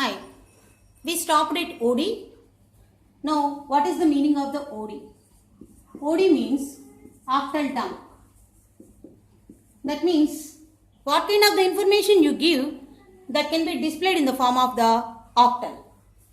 Hi, we stopped at OD. Now, what is the meaning of the OD? OD means octal dump. That means what kind of the information you give that can be displayed in the form of the octal.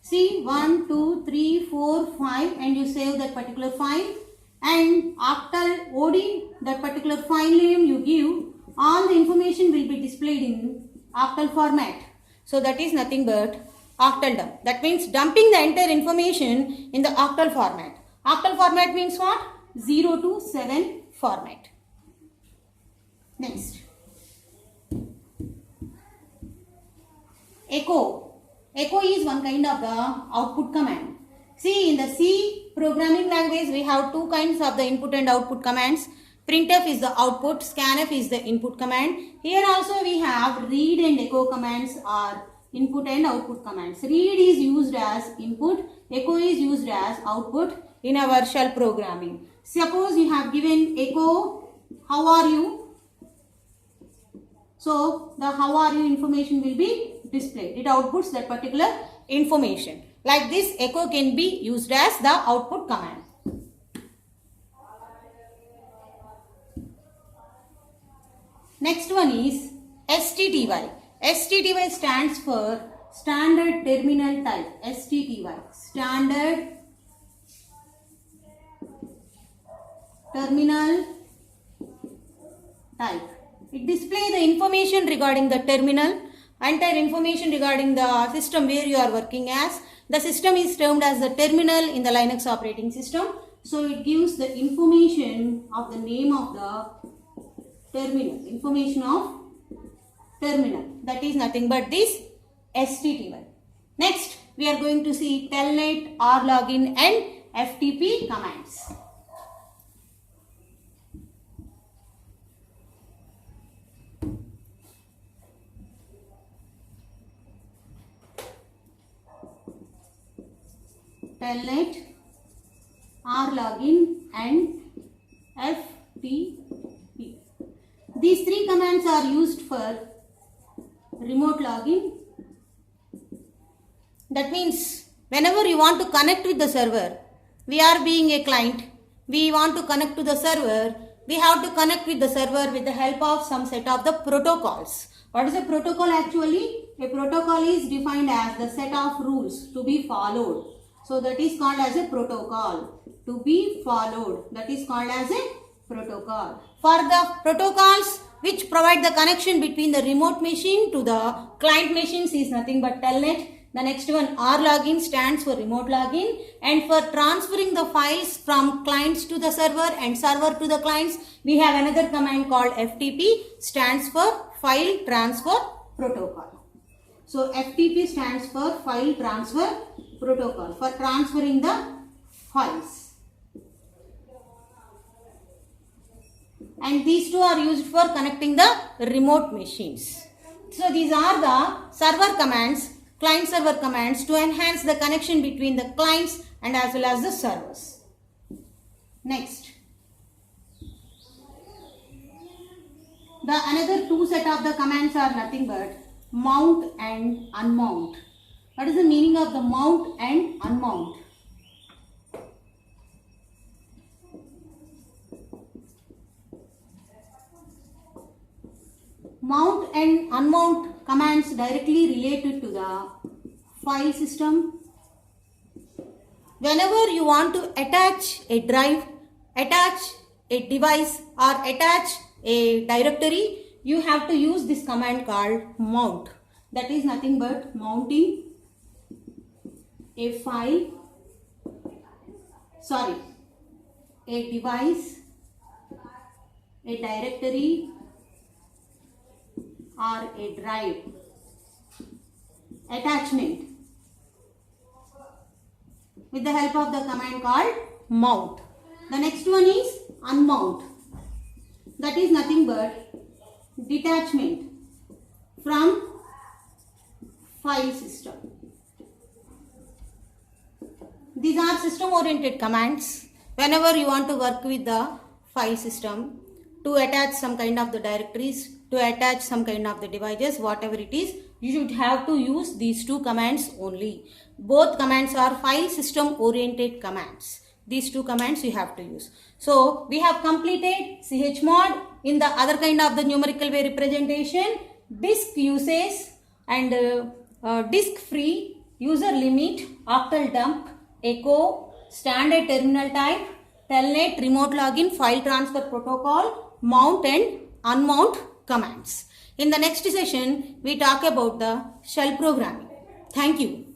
See 1, 2, 3, 4, 5 and you save that particular file, and octal OD, that particular file name you give, all the information will be displayed in octal format. So that is nothing but octal dump. That means dumping the entire information in the octal format. Octal format means what? 0 to 7 format. Next. Echo. Echo is one kind of the output command. See, in the C programming language, we have two kinds of the input and output commands. Printf is the output, scanf is the input command. Here also we have read and echo commands are input and output commands. Read is used as input, echo is used as output in our shell programming. Suppose you have given echo, how are you? So the how are you information will be displayed. It outputs that particular information. Like this, echo can be used as the output command. Next one is STTY. STTY stands for Standard Terminal Type. STTY, Standard Terminal Type. It displays the information regarding the terminal, entire information regarding the system where you are working as. The system is termed as the terminal in the Linux operating system. So it gives the information of the name of the terminal, information of terminal. That is nothing but this STTY. Next, we are going to see telnet, rlogin and FTP commands. Telnet, rlogin and FTP. These three commands are used for remote login. That means whenever you want to connect with the server, we are being a client, we want to connect to the server, we have to connect with the server with the help of some set of the protocols. What is a protocol actually? A protocol is defined as the set of rules to be followed. So that is called as a protocol. To be followed. That is called as a protocol. For the protocols which provide the connection between the remote machine to the client machines is nothing but telnet. The next one, rlogin, stands for remote login, and for transferring the files from clients to the server and server to the clients, we have another command called FTP, stands for file transfer protocol. So FTP stands for file transfer protocol, for transferring the files. And these two are used for connecting the remote machines. So these are the server commands, client server commands to enhance the connection between the clients and as well as the servers. Next. The another two set of the commands are nothing but mount and unmount. What is the meaning of the mount and unmount? Mount and unmount commands directly related to the file system. Whenever you want to attach a drive, attach a device or attach a directory, you have to use this command called mount. That is nothing but mounting a file, a device, a directory or a drive. Attachment with the help of the command called mount. The next one is unmount. That is nothing but detachment from file system. These are system oriented commands. Whenever you want to work with the file system, to attach some kind of the directories, to attach some kind of the devices, whatever it is, you should have to use these two commands only. Both commands are file system oriented commands. These two commands you have to use. So we have completed chmod in the other kind of the numerical way representation, disk usage and disk free, user limit, octal dump, echo, standard terminal type, telnet, remote login, file transfer protocol, mount and unmount commands. In the next session, we talk about the shell programming. Thank you.